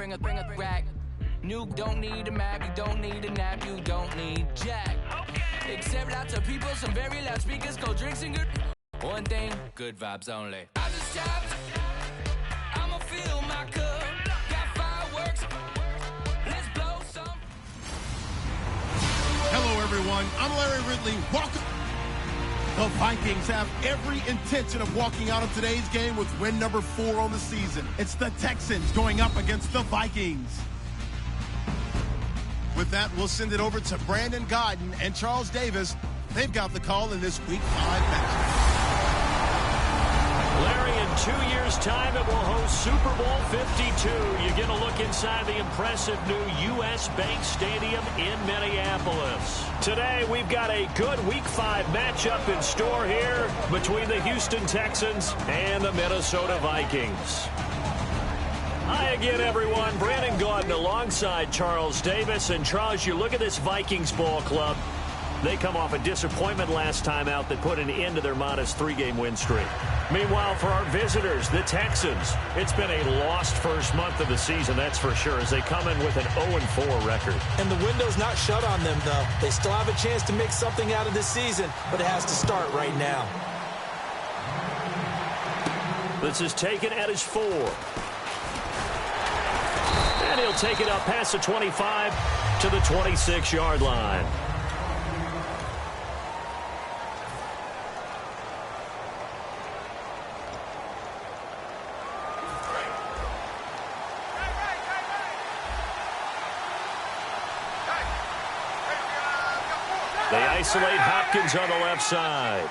bring a rack. Nuke don't need a map, you don't need a nap, you don't need jack. Except lots of people, some very loud speakers, cold drinks and good. One thing, good vibes only. I just stopped, I'ma fill my cup. Got fireworks, let's blow some. Hello, everyone. I'm Larry Ridley. Welcome. The Vikings have every intention of walking out of today's game with win number 4 on the season. It's the Texans going up against the Vikings. With that, we'll send it over to Brandon Godden and Charles Davis. They've got the call in this Week 5 matchup. Larry, in 2 years' time, it will host Super Bowl 52. You get a look inside the impressive new U.S. Bank Stadium in Minneapolis. Today, we've got a good Week 5 matchup in store here between the Houston Texans and the Minnesota Vikings. Hi again, everyone. Brandon Gaudin alongside Charles Davis. And Charles, you look at this Vikings ball club. They come off a disappointment last time out that put an end to their modest 3-game win streak. Meanwhile, for our visitors, the Texans, it's been a lost first month of the season, that's for sure, as they come in with an 0-4 record. And the window's not shut on them, though. They still have a chance to make something out of this season, but it has to start right now. This is taken at his 4. And he'll take it up past the 25 to the 26-yard line. They isolate Hopkins on the left side.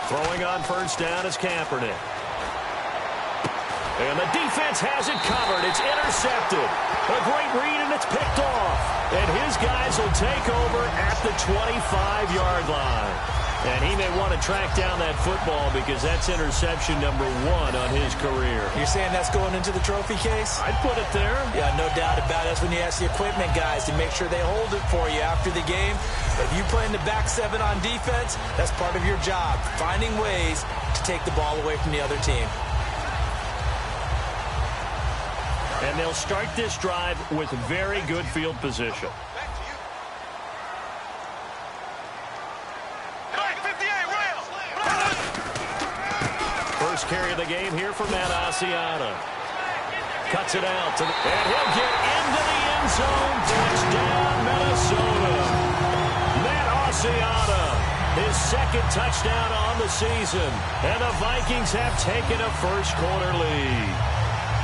Throwing on first down is Kaepernick. And the defense has it covered. It's intercepted. A great read, and it's picked off. And his guys will take over at the 25-yard line. And he may want to track down that football because that's interception number 1 on his career. You're saying that's going into the trophy case? I'd put it there. Yeah, no doubt about it. That's when you ask the equipment guys to make sure they hold it for you after the game. But if you play in the back 7 on defense, that's part of your job, finding ways to take the ball away from the other team. And they'll start this drive with very good field position. First carry of the game here for Matt Asiata. Cuts it out. And he'll get into the end zone. Touchdown, Minnesota. Matt Asiata, his second touchdown on the season. And the Vikings have taken a first-quarter lead.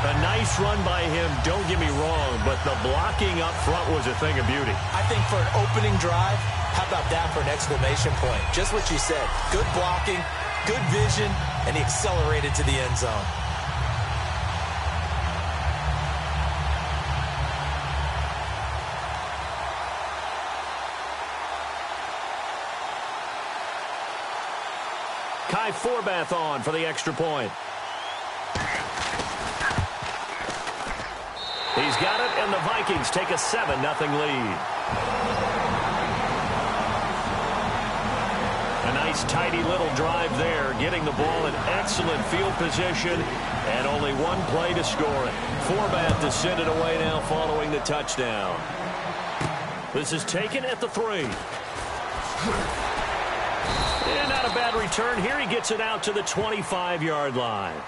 A nice run by him, don't get me wrong, but the blocking up front was a thing of beauty. I think for an opening drive, how about that for an exclamation point? Just what you said. Good blocking, good vision, and he accelerated to the end zone. Kai Forbath on for the extra point. He's got it, and the Vikings take a 7-0 lead. A nice, tidy little drive there, getting the ball in excellent field position, and only one play to score it. Forbath to send it away now following the touchdown. This is taken at the 3. And not a bad return here. He gets it out to the 25-yard line.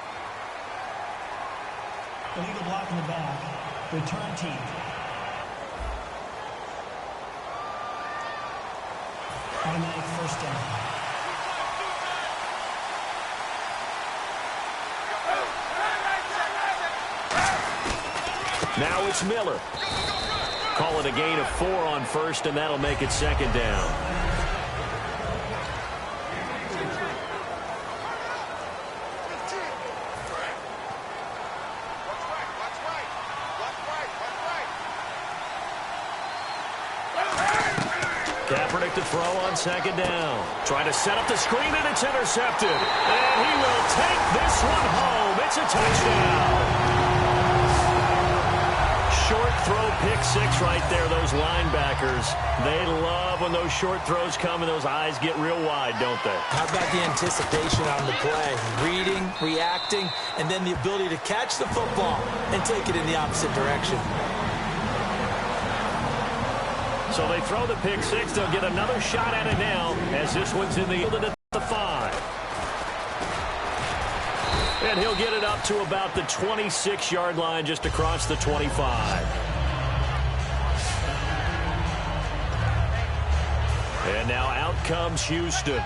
Illegal block in the back. Return team. Automatic first down. Now it's Miller. Call it a gain of 4 on first, and that'll make it second down. Kaepernick to throw on second down. Trying to set up the screen, and it's intercepted. And he will take this one home. It's a touchdown. Short throw, pick six right there, those linebackers. They love when those short throws come and those eyes get real wide, don't they? How about the anticipation on the play? Reading, reacting, and then the ability to catch the football and take it in the opposite direction. So they throw the pick six. They'll get another shot at it now as this one's in the 5. And he'll get it up to about the 26-yard line just across the 25. And now out comes Houston.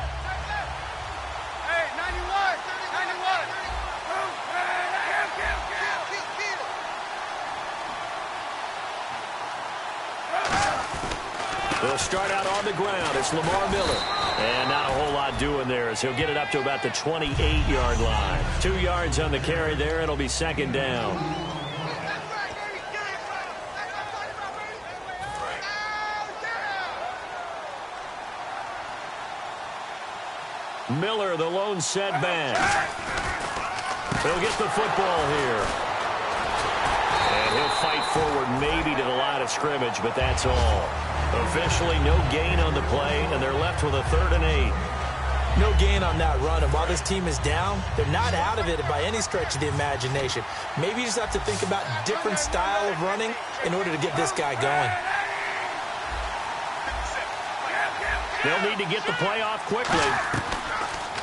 They'll start out on the ground. It's Lamar Miller. And not a whole lot doing there as he'll get it up to about the 28-yard line. 2 yards on the carry there. It'll be second down. Miller, the lone setback. He'll get the football here. And he'll fight forward maybe to the line of scrimmage, but that's all. Officially no gain on the play, and they're left with a 3rd and 8. No gain on that run, and while this team is down, they're not out of it by any stretch of the imagination. Maybe you just have to think about a different style of running in order to get this guy going. They'll need to get the play off quickly.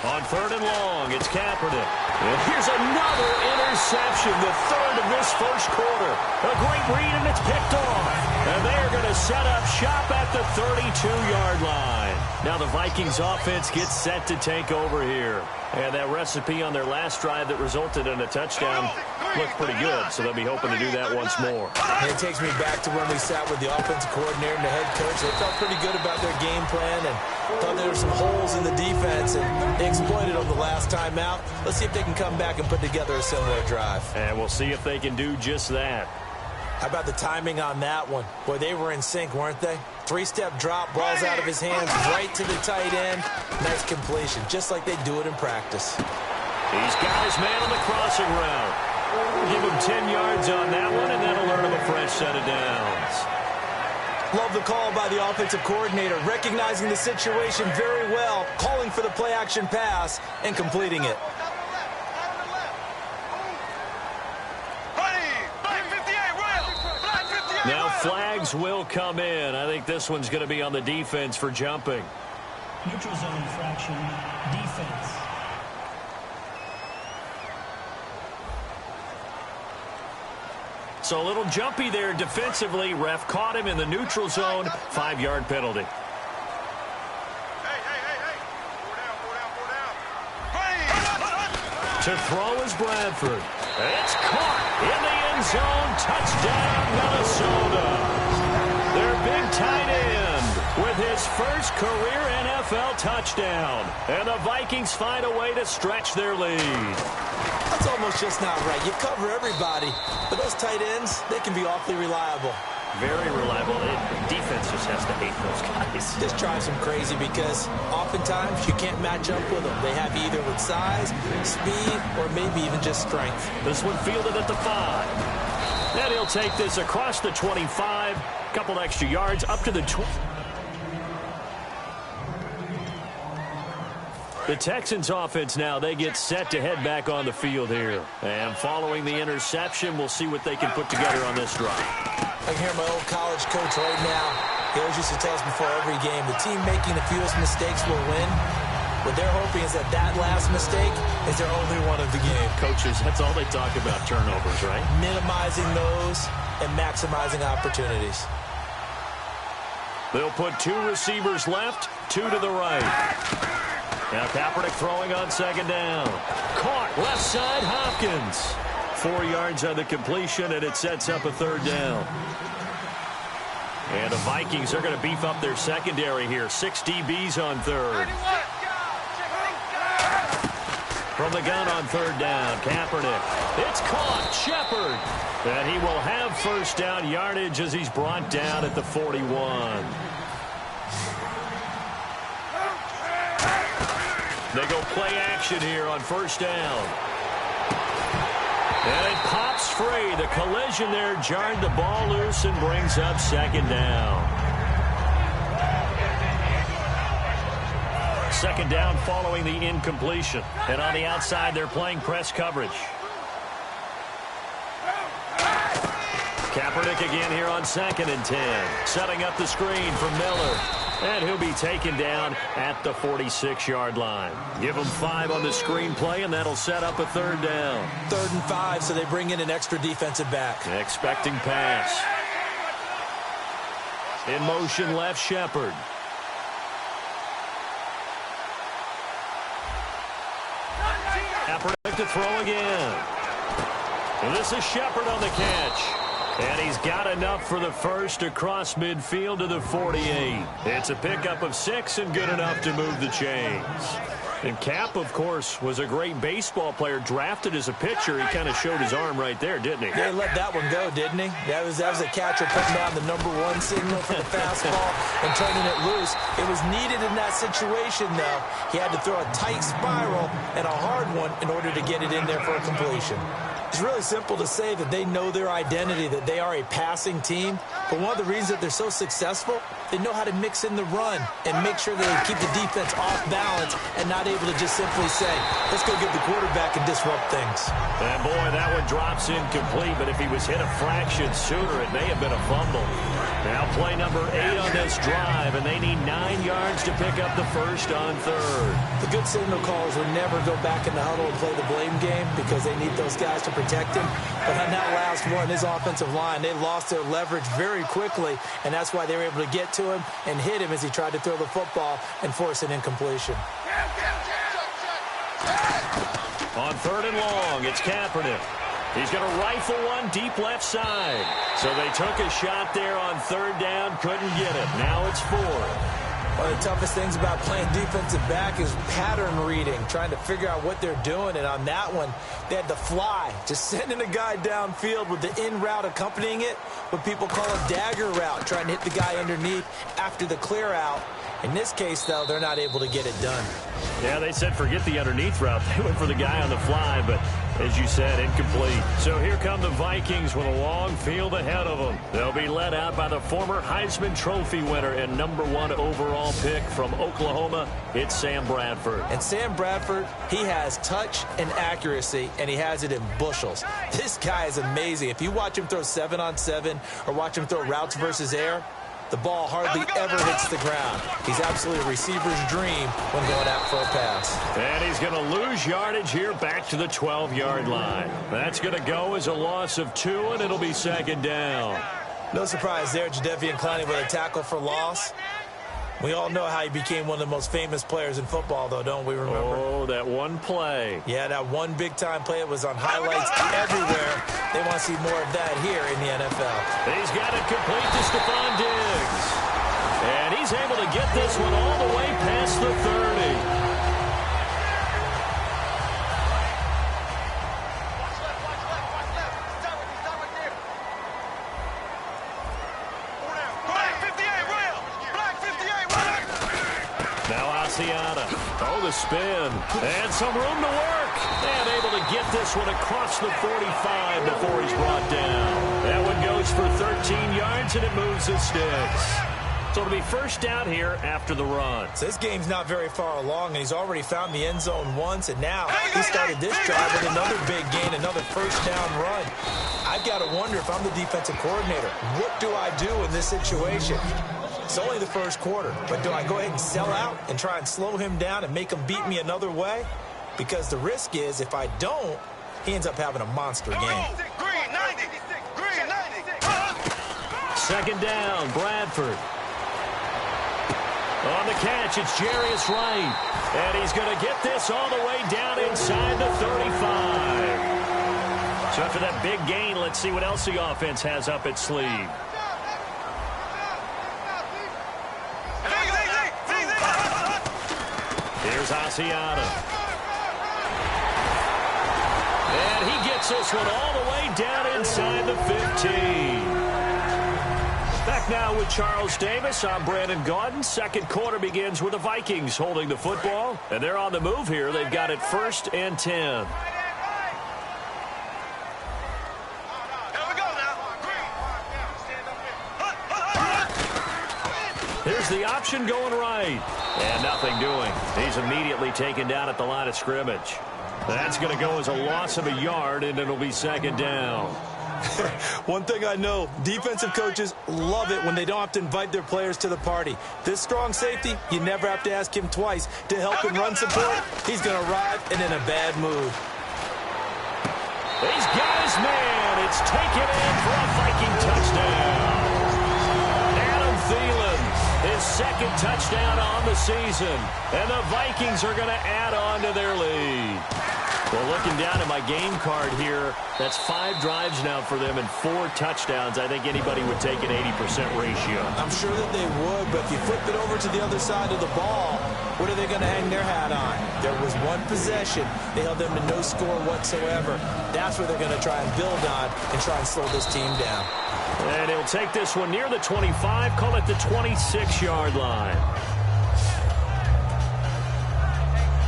On 3rd and long, it's Kaepernick. And here's another interception, the 3rd of this first quarter. A great read, and it's picked off. And they are going to set up shop at the 32-yard line. Now the Vikings offense gets set to take over here. And that recipe on their last drive that resulted in a touchdown looked pretty good, so they'll be hoping to do that once more. And it takes me back to when we sat with the offensive coordinator and the head coach. They felt pretty good about their game plan and thought there were some holes in the defense, and they exploited them the last time out. Let's see if they can come back and put together a similar drive. And we'll see if they can do just that. How about the timing on that one? Boy, they were in sync, weren't they? 3-step drop, balls out of his hands, right to the tight end. Nice completion, just like they do it in practice. He's got his man on the crossing route. Give him 10 yards on that one, and that'll earn him a fresh set of downs. Love the call by the offensive coordinator, recognizing the situation very well, calling for the play-action pass, and completing it. Now flags will come in. I think this one's going to be on the defense for jumping. Neutral zone infraction, defense. So a little jumpy there defensively. Ref caught him in the neutral zone. 5-yard penalty. To throw is Bradford. It's caught in the end zone. Touchdown, Minnesota. Their big tight end with his first career NFL touchdown. And the Vikings find a way to stretch their lead. That's almost just not right. You cover everybody, but those tight ends, they can be awfully reliable. Very reliable. Defense just has to hate those guys. This drives them crazy because oftentimes you can't match up with them. They have either with size, speed, or maybe even just strength. This one fielded at the 5. And he'll take this across the 25. Couple extra yards up to the 20. The Texans offense now, they get set to head back on the field here. And following the interception, we'll see what they can put together on this drive. I can hear my old college coach right now. He always used to tell us before every game, the team making the fewest mistakes will win. What they're hoping is that that last mistake is their only one of the game. Coaches, that's all they talk about, turnovers, right? Minimizing those and maximizing opportunities. They'll put 2 receivers left, 2 to the right. Now Kaepernick throwing on second down. Caught left side, Hopkins. 4 yards on the completion, and it sets up a 3rd down. And the Vikings are going to beef up their secondary here. 6 DBs on 3rd. From the gun on 3rd down, Kaepernick. It's caught, Shepard. And he will have first down yardage as he's brought down at the 41. They go play action here on first down. And it pops free. The collision there jarred the ball loose and brings up second down. Second down following the incompletion. And on the outside, they're playing press coverage. Kaepernick again here on 2nd and 10. Setting up the screen for Miller. And he'll be taken down at the 46-yard line. Give him 5 on the screen play, and that'll set up a 3rd down. 3rd and 5, so they bring in an extra defensive back. Expecting pass. In motion left, Shepard. Kaepernick to throw again. And this is Shepard on the catch. And he's got enough for the first across midfield to the 48. It's a pickup of 6 and good enough to move the chains. And Cap, of course, was a great baseball player. Drafted as a pitcher, he kind of showed his arm right there, didn't he? Yeah, he let that one go, didn't he? That was a catcher putting down the #1 signal for the fastball and turning it loose. It was needed in that situation, though. He had to throw a tight spiral and a hard one in order to get it in there for a completion. It's really simple to say that they know their identity, that they are a passing team. But one of the reasons that they're so successful, they know how to mix in the run and make sure that they keep the defense off balance and not able to just simply say, let's go get the quarterback and disrupt things. And boy, that one drops incomplete, but if he was hit a fraction sooner, it may have been a fumble. Now play number 8 on this drive, and they need 9 yards to pick up the first on 3rd. The good signal callers would never go back in the huddle and play the blame game because they need those guys to protect him. But on that last one, his offensive line, they lost their leverage very quickly, and that's why they were able to get to him and hit him as he tried to throw the football and force an incompletion. On 3rd and long, it's Kaepernick. He's going to rifle one deep left side. So they took a shot there on 3rd down, couldn't get it. Now it's 4th. One of the toughest things about playing defensive back is pattern reading, trying to figure out what they're doing. And on that one, they had to fly, just sending a guy downfield with the in route accompanying it, what people call a dagger route, trying to hit the guy underneath after the clear out. In this case, though, they're not able to get it done. Yeah, they said forget the underneath route. They went for the guy on the fly, but as you said, incomplete. So here come the Vikings with a long field ahead of them. They'll be led out by the former Heisman Trophy winner and #1 overall pick from Oklahoma. It's Sam Bradford. And Sam Bradford, he has touch and accuracy, and he has it in bushels. This guy is amazing. If you watch him throw 7-on-7 or watch him throw routes versus air, the ball hardly ever hits the ground. He's absolutely a receiver's dream when going out for a pass. And he's going to lose yardage here back to the 12-yard line. That's going to go as a loss of 2, and it'll be 2nd down. No surprise there, Jadeveon Clowney with a tackle for loss. We all know how he became one of the most famous players in football, though, don't we remember? Oh, that one play. Yeah, that one big-time play. It was on highlights everywhere. They want to see more of that here in the NFL. He's got it complete to Stephon Diggs. And he's able to get this one all the way past the 30. Oh, the spin. And some room to work. And able to get this one across the 45 before he's brought down. That one goes for 13 yards, and it moves the sticks. So it'll be first down here after the run. So this game's not very far along, and he's already found the end zone once, and now he started this drive with another big gain, another first down run. I've got to wonder if I'm the defensive coordinator, what do I do in this situation? It's only the first quarter, but do I go ahead and sell out and try and slow him down and make him beat me another way? Because the risk is if I don't, he ends up having a monster game. Second down, Bradford. On the catch, it's Jarius Wright. And he's going to get this all the way down inside the 35. So after that big gain, let's see what else the offense has up its sleeve. Here's Asiata. And he gets this one all the way down inside the 15. Back now with Charles Davis. I'm Brandon Gaudin. Second quarter begins with the Vikings holding the football. And they're on the move here. They've got it 1st and 10. Here's the option going right. And nothing doing. He's immediately taken down at the line of scrimmage. That's going to go as a loss of a yard, and it'll be second down. One thing I know, defensive coaches love it when they don't have to invite their players to the party. This strong safety, you never have to ask him twice to help him run support. He's going to arrive and in a bad mood. He's got his man. It's taken in for a Viking touchdown. Adam Thielen, his second touchdown on the season. And the Vikings are going to add on to their lead. Well, looking down at my game card here, that's 5 drives now for them and 4 touchdowns. I think anybody would take an 80% ratio. I'm sure that they would, but if you flip it over to the other side of the ball, what are they going to hang their hat on? There was one possession. They held them to no score whatsoever. That's what they're going to try and build on and try and slow this team down. And he'll take this one near the 25, call it the 26-yard line.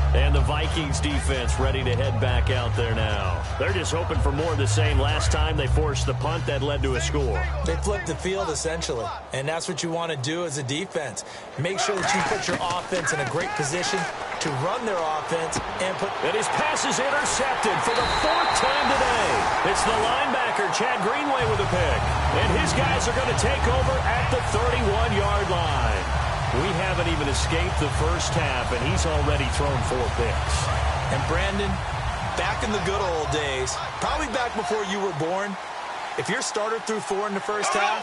And the Vikings defense ready to head back out there now. They're just hoping for more of the same. Last time they forced the punt that led to a score. They flipped the field, essentially. And that's what you want to do as a defense. Make sure that you put your offense in a great position to run their offense and put... And his pass is intercepted for the 4th time today. It's the linebacker, Chad Greenway, with a pick. And his guys are going to take over at the 31-yard line. We haven't even escaped the first half, and he's already thrown 4 picks. And Brandon, back in the good old days, probably back before you were born, if your starter threw 4 in the first half,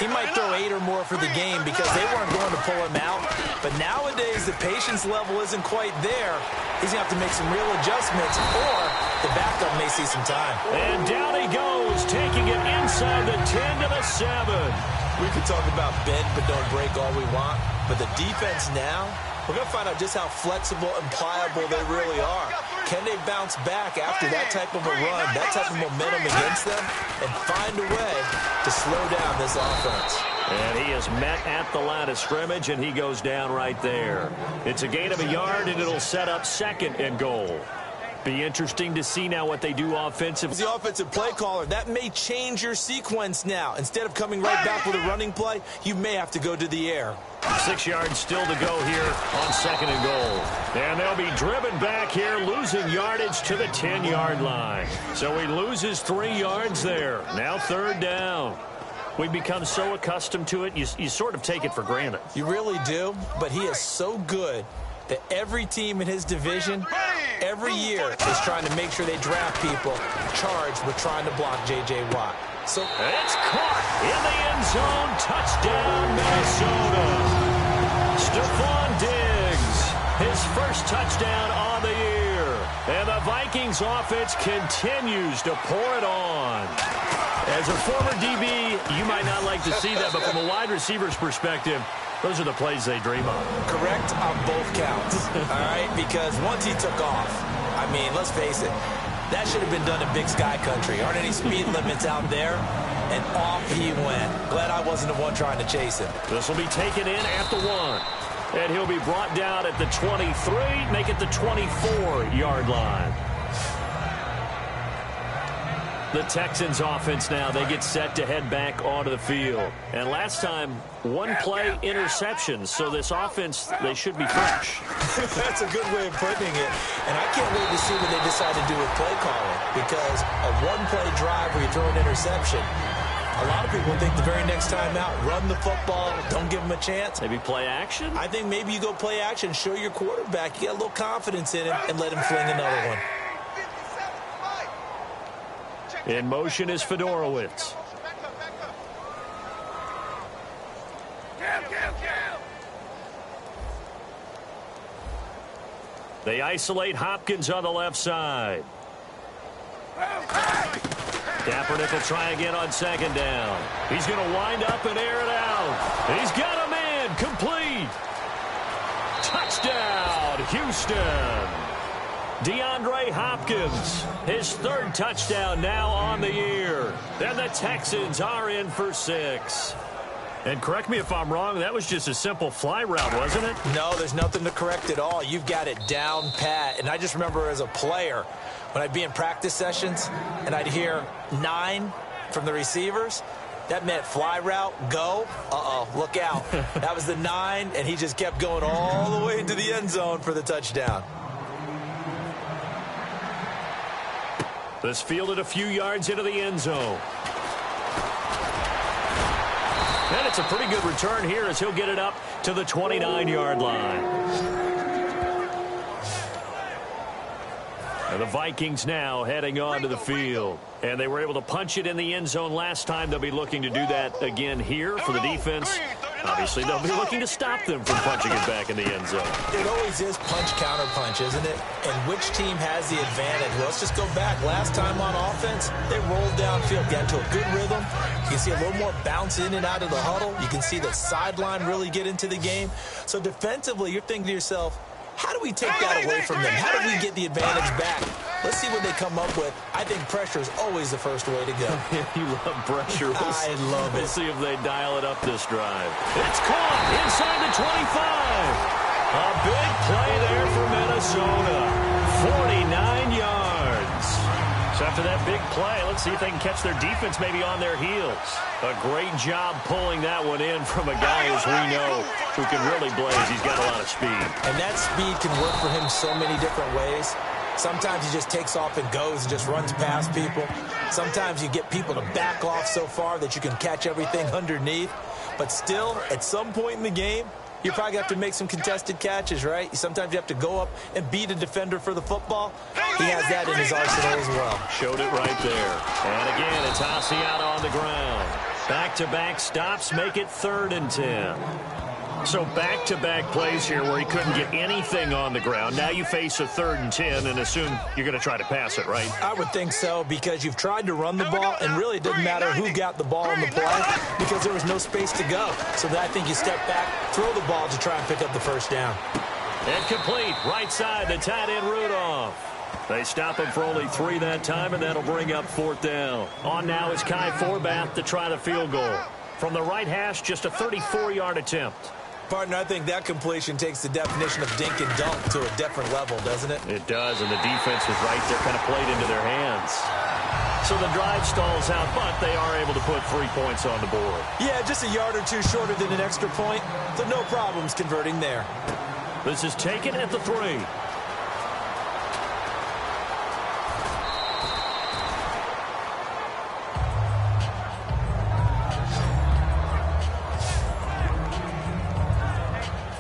he might throw 8 or more for the game because they weren't going to pull him out. But nowadays, the patience level isn't quite there. He's going to have to make some real adjustments, or the backup may see some time. And down he goes, taking it inside the 10 to the 7. We could talk about bend but don't break all we want, but the defense now, we're going to find out just how flexible and pliable they really are. Can they bounce back after that type of a run, that type of momentum against them, and find a way to slow down this offense? And he is met at the line of scrimmage, and he goes down right there. It's a gain of a yard, and it'll set up 2nd and goal. Be interesting to see now what they do offensively. The offensive play caller, that may change your sequence now. Instead of coming right back with a running play, you may have to go to the air. 6 yards still to go here on 2nd and goal. And they'll be driven back here, losing yardage to the 10-yard line. So he loses 3 yards there. Now 3rd down. We've become so accustomed to it, you sort of take it for granted. You really do, but he is so good that every team in his division every year is trying to make sure they draft people charged with trying to block J.J. Watt. So it's caught in the end zone. Touchdown, Minnesota. Stephon Diggs, his first touchdown on the year. And the Vikings offense continues to pour it on. As a former DB, you might not like to see that, but from a wide receiver's perspective, those are the plays they dream of. Correct on both counts, all right? Because once he took off, I mean, let's face it, that should have been done in Big Sky Country. Aren't any speed limits out there? And off he went. Glad I wasn't the one trying to chase him. This will be taken in at the 1. And he'll be brought down at the 23, make it the 24-yard line. The Texans offense now, they get set to head back onto the field. And last time, 1 play interception. So this offense, they should be fresh. That's a good way of putting it. And I can't wait to see what they decide to do with play calling. Because a 1-play drive where you throw an interception, a lot of people think the very next time out, run the football, don't give them a chance. Maybe play action? I think maybe you go play action, show your quarterback, you got a little confidence in him, and let him fling another one. In motion is Fedorowicz. They isolate Hopkins on the left side. Kaepernick will try again on 2nd down. He's going to wind up and air it out. He's got a man complete. Touchdown, Houston. DeAndre Hopkins, his 3rd touchdown now on the year. And the Texans are in for 6. And correct me if I'm wrong, that was just a simple fly route, wasn't it? No, there's nothing to correct at all. You've got it down pat. And I just remember as a player, when I'd be in practice sessions and I'd hear 9 from the receivers, That meant fly route, go. Uh-oh, look out. That was the 9, and he just kept going all the way into the end zone for the touchdown. This fielded a few yards into the end zone. And it's a pretty good return here as he'll get it up to the 29-yard line. And the Vikings now heading onto the field. And they were able to punch it in the end zone last time. They'll be looking to do that again here for the defense. Obviously, they'll be looking to stop them from punching it back in the end zone. It always is punch-counter-punch, isn't it? And which team has the advantage? Well, let's just go back. Last time on offense, they rolled downfield, got into a good rhythm. You can see a little more bounce in and out of the huddle. You can see the sideline really get into the game. So defensively, you're thinking to yourself, how do we take that away from them? How do we get the advantage back? Let's see what they come up with. I think pressure is always the first way to go. You love pressure. I love it. We'll see if they dial it up this drive. It's caught inside the 25. A big play there for Minnesota. 49 yards. So after that big play, let's see if they can catch their defense maybe on their heels. A great job pulling that one in from a guy, as we know, who can really blaze. He's got a lot of speed. And that speed can work for him so many different ways. Sometimes he just takes off and goes and just runs past people. Sometimes you get people to back off so far that you can catch everything underneath. But still, at some point in the game, you probably have to make some contested catches, right? Sometimes you have to go up and beat a defender for the football. He has that in his arsenal as well. Showed it right there. And again, it's Asiata on the ground. Back-to-back stops make it 3rd and 10. So back-to-back plays here where he couldn't get anything on the ground. Now you face a 3rd and 10 and assume you're going to try to pass it, right? I would think so, because you've tried to run the ball, and really it doesn't matter who got the ball in the play because there was no space to go. So I think you step back, throw the ball to try and pick up the first down. And complete, right side, the tight end Rudolph. They stop him for only 3 that time, and that'll bring up 4th down. On now is Kai Forbath to try the field goal. From the right hash, just a 34-yard attempt. Partner, I think that completion takes the definition of dink and dunk to a different level, doesn't it? It does, and the defense was right there, kind of played into their hands. So the drive stalls out, but they are able to put 3 points on the board. Yeah, just a yard or two shorter than an extra point, so no problems converting there. This is taken at the 3.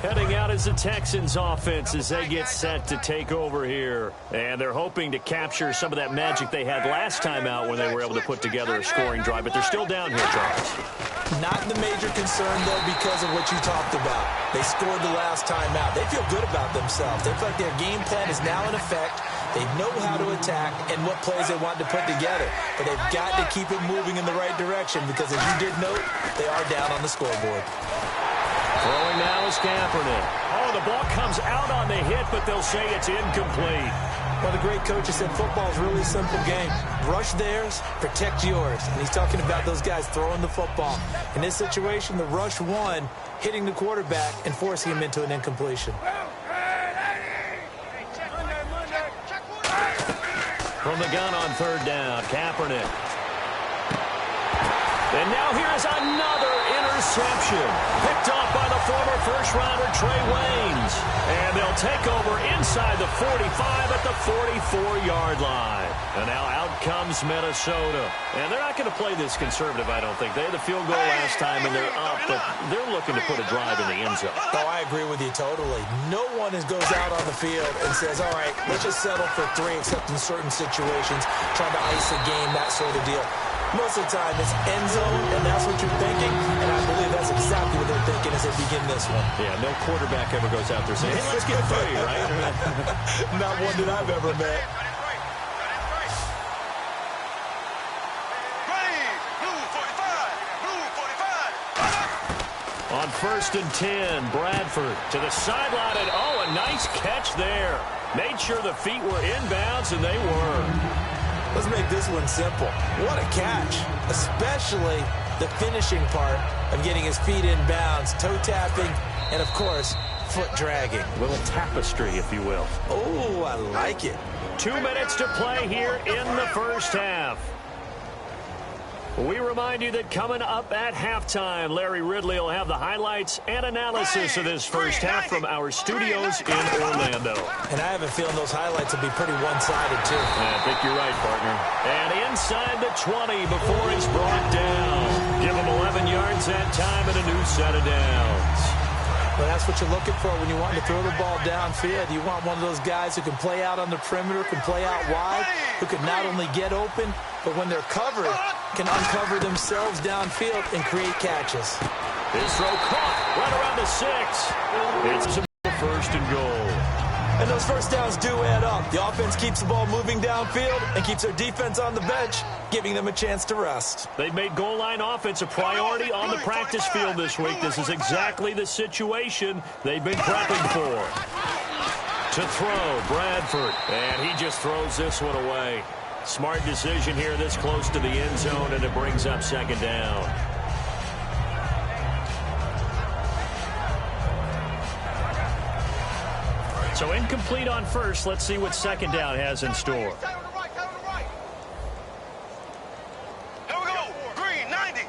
Heading out is the Texans offense as they get set to take over here. And they're hoping to capture some of that magic they had last time out when they were able to put together a scoring drive. But they're still down here, Charles. Not the major concern, though, because of what you talked about. They scored the last time out. They feel good about themselves. They feel like their game plan is now in effect. They know how to attack and what plays they want to put together. But they've got to keep it moving in the right direction because, as you did note, they are down on the scoreboard. Throwing now is Kaepernick. Oh, the ball comes out on the hit, but they'll say it's incomplete. Well, the great coach has said football is a really simple game. Rush theirs, protect yours. And he's talking about those guys throwing the football. In this situation, the rush won, hitting the quarterback and forcing him into an incompletion. From the gun on 3rd down, Kaepernick. And now here is another interception. Picked off by the former first-rounder Trey Waynes. And they'll take over inside the 45 at the 44-yard line. And now out comes Minnesota. And they're not going to play this conservative, I don't think. They had the field goal last time, and they're up, but they're looking to put a drive in the end zone. Oh, I agree with you totally. No one goes out on the field and says, all right, let's just settle for 3, except in certain situations, trying to ice a game, that sort of deal. Most of the time, it's end zone, and that's what you're thinking, and I believe that's exactly what they're thinking as they begin this one. Yeah, no quarterback ever goes out there saying, hey, let's get 3, right? Not one that I've ever met. On 1st and 10, Bradford to the sideline, and oh, a nice catch there. Made sure the feet were inbounds, and they were. Let's make this one simple. What a catch, especially the finishing part of getting his feet in bounds, toe tapping, and, of course, foot dragging. A little tapestry, if you will. Oh, I like it. 2 minutes to play here in the first half. We remind you that coming up at halftime, Larry Ridley will have the highlights and analysis of this first half from our studios in Orlando. And I have a feeling those highlights will be pretty one-sided, too. I think you're right, partner. And inside the 20 before he's brought down. Give him 11 yards that time and a new set of downs. Well, that's what you're looking for when you want to throw the ball downfield. You want one of those guys who can play out on the perimeter, can play out wide, who can not only get open, but when they're covered, can uncover themselves downfield and create catches. His throw caught right around the 6. It's a first and goal. And those first downs do add up. The offense keeps the ball moving downfield and keeps their defense on the bench, giving them a chance to rest. They've made goal line offense a priority on the practice field this week. This is exactly the situation they've been prepping for. To throw, Bradford. And he just throws this one away. Smart decision here this close to the end zone, and it brings up second down. So incomplete on first. Let's see what second down has in store. Here we go. Green 90.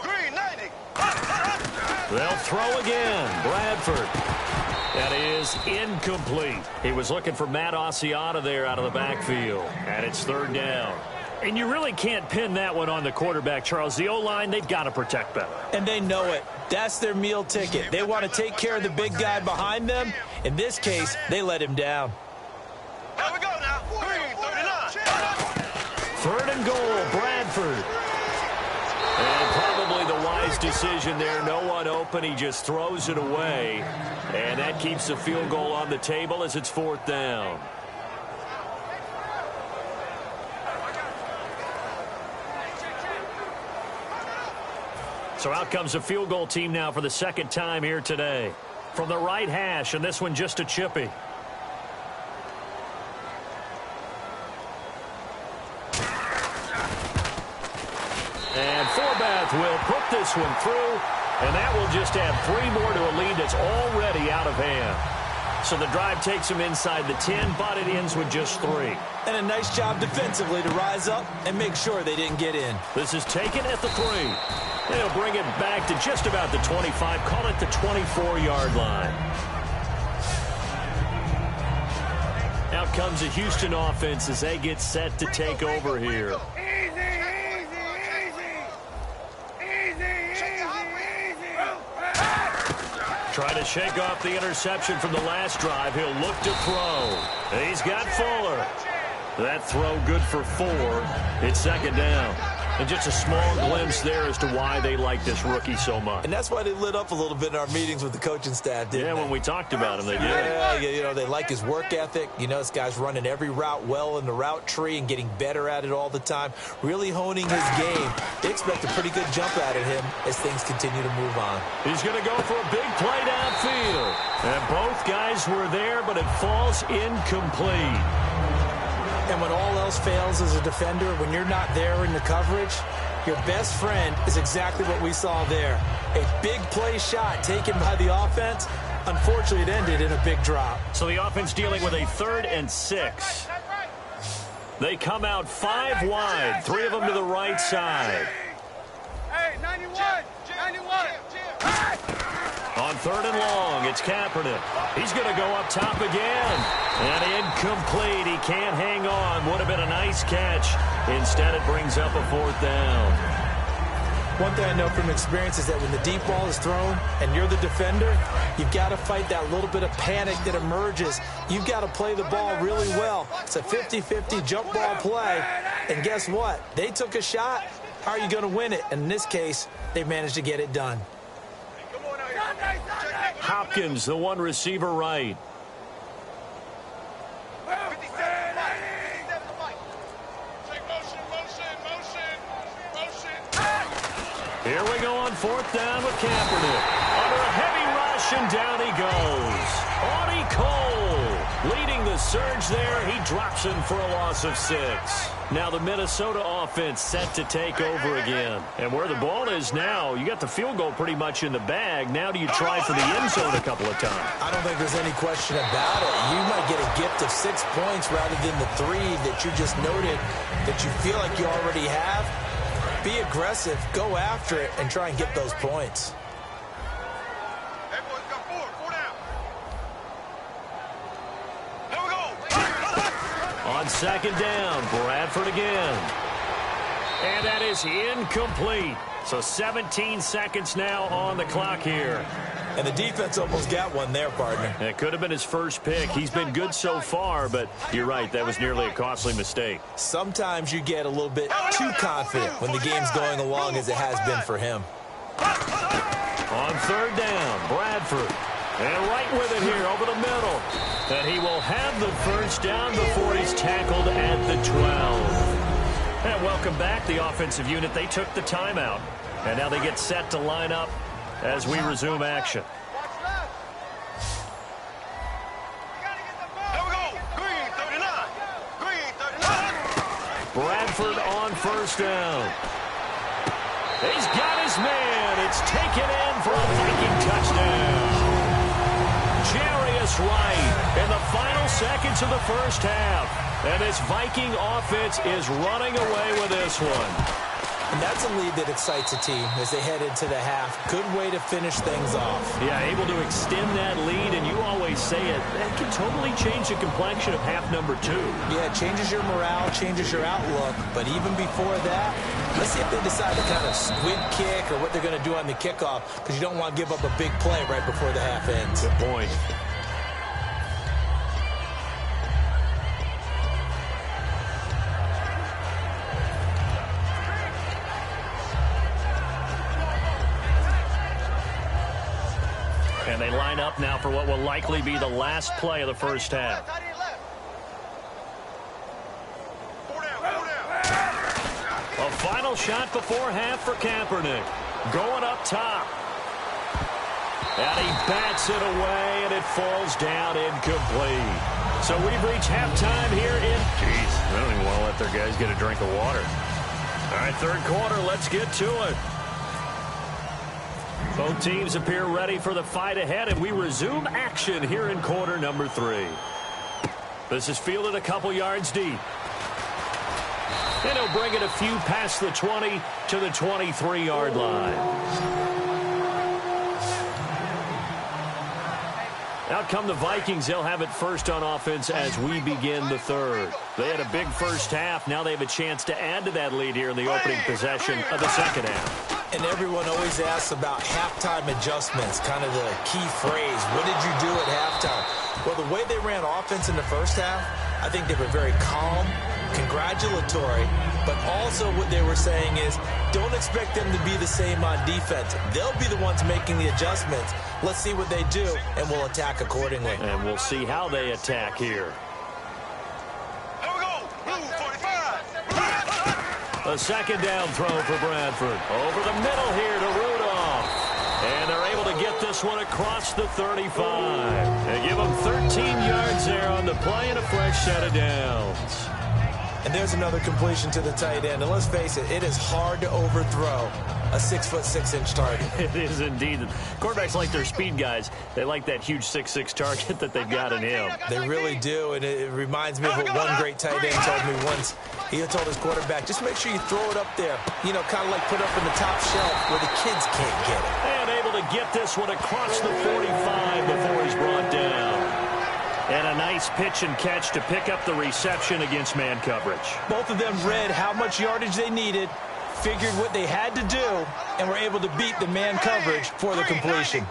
Green 90. They'll throw again. Bradford. That is incomplete. He was looking for Matt Asiata there out of the backfield. And it's third down. And you really can't pin that one on the quarterback, Charles. The O-line, they've got to protect better. And they know it. That's their meal ticket. They want to take care of the big guy behind them. In this case, they let him down. Here we go now. Green 39. Third and goal, Bradford. And probably the wise decision there. No one open. He just throws it away. And that keeps the field goal on the table as it's fourth down. So out comes the field goal team now for the second time here today. From the right hash, and this one just a chippy. And Forbath will put this one through, and that will just add 3 more to a lead that's already out of hand. So the drive takes him inside the 10, but it ends with just 3. And a nice job defensively to rise up and make sure they didn't get in. This is taken at the 3. They'll bring it back to just about the 25, call it the 24-yard line. Out comes the Houston offense as they get set to take over here. Trying to shake off the interception from the last drive. He'll look to throw. And he's got Fuller. That throw good for 4. It's second down. And just a small glimpse there as to why they like this rookie so much. And that's why they lit up a little bit in our meetings with the coaching staff, didn't they? When we talked about him, they did. Yeah, you know, they like his work ethic. You know, this guy's running every route well in the route tree and getting better at it all the time, really honing his game. They expect a pretty good jump out of him as things continue to move on. He's going to go for a big play downfield. And both guys were there, but it falls incomplete. And when all else fails as a defender, when you're not there in the coverage, your best friend is exactly what we saw there. A big play shot taken by the offense. Unfortunately, it ended in a big drop. So the offense dealing with a 3rd and 6. They come out 5 wide, 3 of them to the right side. Hey, 91. 91. On 3rd and long, it's Kaepernick. He's going to go up top again. And incomplete. He can't hang on. Would have been a nice catch. Instead, it brings up a 4th down. One thing I know from experience is that when the deep ball is thrown and you're the defender, you've got to fight that little bit of panic that emerges. You've got to play the ball really well. It's a 50-50 jump ball play. And guess what? They took a shot. How are you going to win it? And in this case, they managed to get it done. Hopkins, the one receiver right. Here we go on 4th down with Kaepernick. Under a heavy rush, and down he goes. Audie Cole leading the surge there. He drops him for a loss of 6. Now the Minnesota offense set to take over again. And where the ball is now, you got the field goal pretty much in the bag. Now do you try for the end zone a couple of times? I don't think there's any question about it. You might get a gift of 6 points rather than the 3 that you just noted that you feel like you already have. Be aggressive, go after it, and try and get those points. Hey, boys, got four down. Here we go. On second down, Bradford again. And that is incomplete. So 17 seconds now on the clock here. And the defense almost got one there, partner. It could have been his first pick. He's been good so far, but you're right, that was nearly a costly mistake. Sometimes you get a little bit too confident when the game's going along as it has been for him. On third down, Bradford. And right with it here over the middle. And he will have the first down before he's tackled at the 12. And welcome back, the offensive unit. They took the timeout. And now they get set to line up as we resume action. Here we go. Green 39. Green 39. Bradford on first down. He's got his man. It's taken in for a Viking touchdown. Jarius Wright in the final seconds of the first half. And this Viking offense is running away with this one. And that's a lead that excites a team as they head into the half. Good way to finish things off. Yeah, able to extend that lead, and you always say it, that can totally change the complexion of half number 2. Yeah, it changes your morale, changes your outlook. But even before that, let's see if they decide to kind of squib kick or what they're going to do on the kickoff, because you don't want to give up a big play right before the half ends. Good point. And they line up now for what will likely be the last play of the first half. A final shot before half for Kaepernick. Going up top. And he bats it away, and it falls down incomplete. So we've reached halftime here in... Jeez, I don't even want to let their guys get a drink of water. All right, third quarter, let's get to it. Both teams appear ready for the fight ahead, and we resume action here in quarter number 3. This is fielded a couple yards deep. And he'll bring it a few past the 20 to the 23-yard line. Out come the Vikings. They'll have it first on offense as we begin the third. They had a big first half. Now they have a chance to add to that lead here in the opening possession of the second half. And everyone always asks about halftime adjustments, kind of the key phrase. What did you do at halftime? Well, the way they ran offense in the first half, I think they were very calm, congratulatory, but also what they were saying is don't expect them to be the same on defense. They'll be the ones making the adjustments. Let's see what they do, and we'll attack accordingly. And we'll see how they attack here. Here we go. Blue 45. A second down throw for Bradford. Over the middle here to Rudolph. And they're able to get this one across the 35. They give them 13 yards there on the play and a fresh set of downs. And there's another completion to the tight end. And let's face it, it is hard to overthrow a 6'6" target. It is indeed. Quarterbacks like their speed guys. They like that huge 6'6" target that they've got in him. They really do, and it reminds me of what one great tight end told me once. He told his quarterback, just make sure you throw it up there, you know, kind of like put up in the top shelf where the kids can't get it. And able to get this one across the 45 before he's brought down. And a nice pitch and catch to pick up the reception against man coverage. Both of them read how much yardage they needed, figured what they had to do, and were able to beat the man coverage for the completion.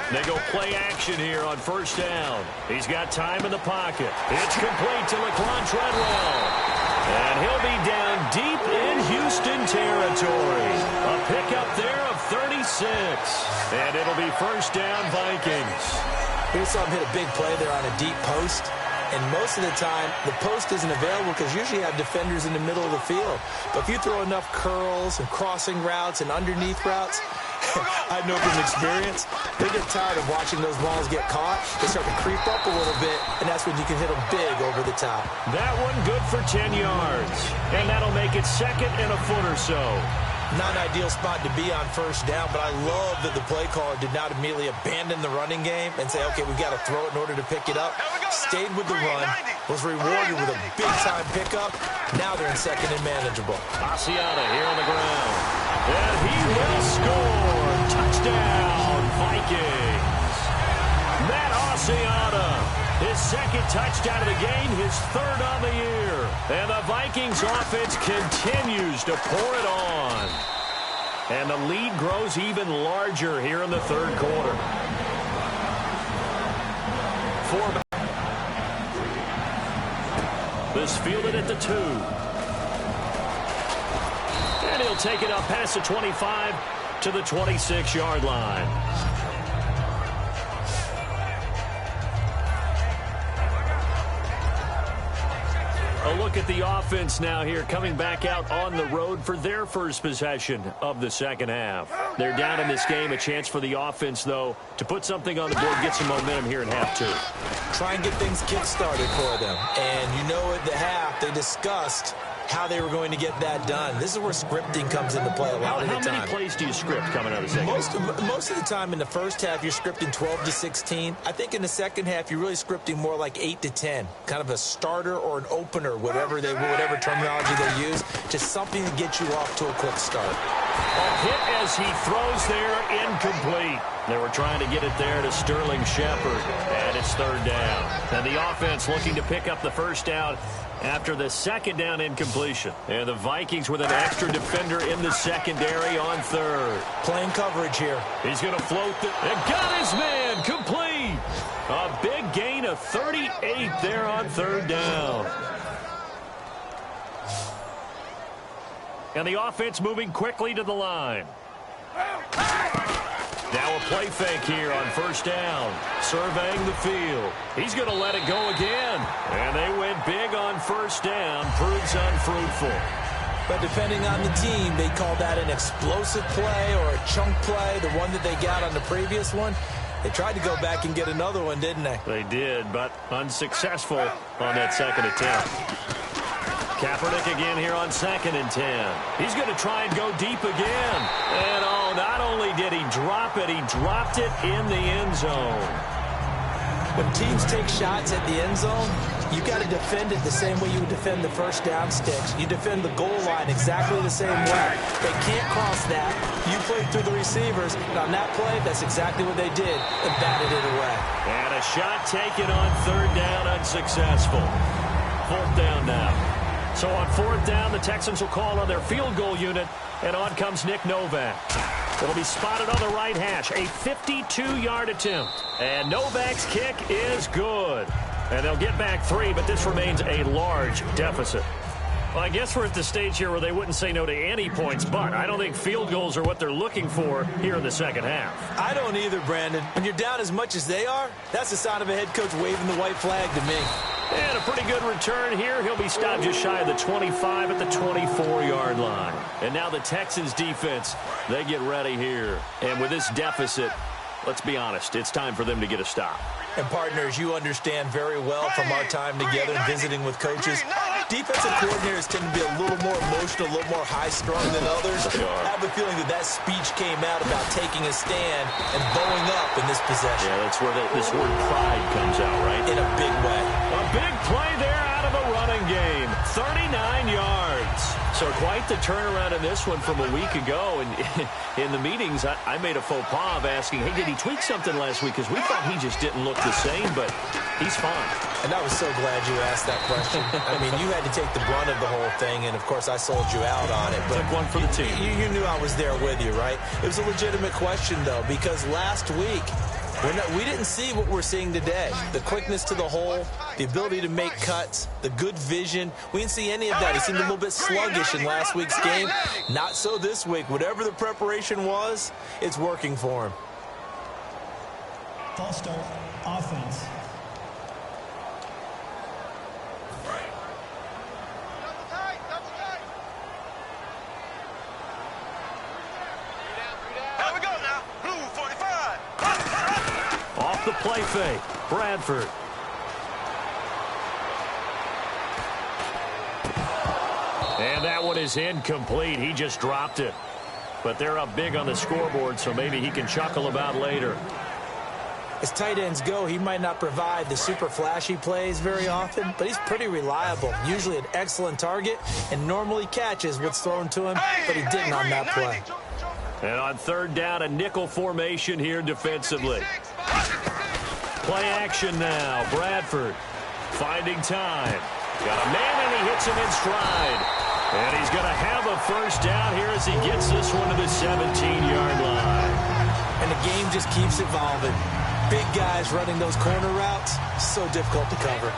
They go play action here on first down. He's got time in the pocket. It's complete to Laquan Treadwell. And he'll be down deep in Houston territory. A pickup there of 36. And it'll be first down Vikings. We saw him hit a big play there on a deep post. And most of the time, the post isn't available because usually you have defenders in the middle of the field. But if you throw enough curls and crossing routes and underneath routes, I know from experience, they get tired of watching those balls get caught. They start to creep up a little bit, and that's when you can hit them big over the top. That one good for 10 yards. And that'll make it second and a foot or so. Not an ideal spot to be on first down, but I love that the play caller did not immediately abandon the running game and say, okay, we've got to throw it in order to pick it up. Stayed with the run, was rewarded with a big-time pickup. Now they're in second and manageable. Asiata here on the ground. And he will score. Touchdown, Vikings. Matt Asiata, his second touchdown of the game, his third on the year. And the Vikings offense continues to pour it on. And the lead grows even larger here in the third quarter. This fielded at the 2. And he'll take it up past the 25 to the 26-yard line. A look at the offense now here, coming back out on the road for their first possession of the second half. They're down in this game. A chance for the offense, though, to put something on the board, get some momentum here in half 2. Try and get things kick-started for them. And you know at the half, they discussed how they were going to get that done. This is where scripting comes into play a lot of the time. How many plays do you script coming out of the second half? Most of the time in the first half, you're scripting 12 to 16. I think in the second half, you're really scripting more like 8 to 10. Kind of a starter or an opener, whatever terminology they use. Just something to get you off to a quick start. A hit as he throws there, incomplete. They were trying to get it there to Sterling Shepard, and it's third down. And the offense looking to pick up the first down after the second down incompletion. And the Vikings with an extra defender in the secondary on third. Playing coverage here. He's going to float and got his man complete. A big gain of 38 there on third down. And the offense moving quickly to the line. Now a play fake here on first down. Surveying the field. He's going to let it go again. And they went big on first down. Proves unfruitful. But depending on the team, they call that an explosive play or a chunk play. The one that they got on the previous one, they tried to go back and get another one, didn't they? They did, but unsuccessful on that second attempt. Kaepernick again here on 2nd and 10. He's going to try and go deep again. And not only did he drop it, he dropped it in the end zone. When teams take shots at the end zone, you got to defend it the same way you would defend the first down sticks. You defend the goal line exactly the same way. They can't cross that. You play through the receivers. And on that play, that's exactly what they did and batted it away. And a shot taken on third down, unsuccessful. Fourth down now. So on fourth down, the Texans will call on their field goal unit, and on comes Nick Novak. It'll be spotted on the right hash, a 52-yard attempt. And Novak's kick is good. And they'll get back 3, but this remains a large deficit. Well, I guess we're at the stage here where they wouldn't say no to any points, but I don't think field goals are what they're looking for here in the second half. I don't either, Brandon. When you're down as much as they are, that's the sign of a head coach waving the white flag to me. And a pretty good return here. He'll be stopped just shy of the 25 at the 24-yard line. And now the Texans defense, they get ready here. And with this deficit, let's be honest, it's time for them to get a stop. And partners, you understand very well from our time together and visiting with coaches, defensive coordinators tend to be a little more emotional, a little more high-strung than others. I have a feeling that speech came out about taking a stand and bowing up in this possession. Yeah, that's where this word pride comes out, right? In a big way. A big play there out of the running game. 39 yards. So quite the turnaround in this one from a week ago. And in the meetings, I made a faux pas of asking, hey, did he tweak something last week? Because we thought he just didn't look the same, but he's fine. And I was so glad you asked that question. I mean, you had to take the brunt of the whole thing, and, of course, I sold you out on it. But took one for the team. You knew I was there with you, right? It was a legitimate question, though, because last week, we didn't see what we're seeing today. The quickness to the hole, the ability to make cuts, the good vision. We didn't see any of that. He seemed a little bit sluggish in last week's game. Not so this week. Whatever the preparation was, it's working for him. False start, offense. Here we go now. Blue 45. Off the play fake, Bradford. And that one is incomplete. He just dropped it. But they're up big on the scoreboard, so maybe he can chuckle about later. As tight ends go, he might not provide the super flashy plays very often, but he's pretty reliable, usually an excellent target, and normally catches what's thrown to him, but he didn't on that play. And on third down, a nickel formation here defensively. Play action now. Bradford finding time. Got a man, and he hits him in stride. And he's going to have a first down here as he gets this one to the 17-yard line. And the game just keeps evolving. Big guys running those corner routes, so difficult to cover.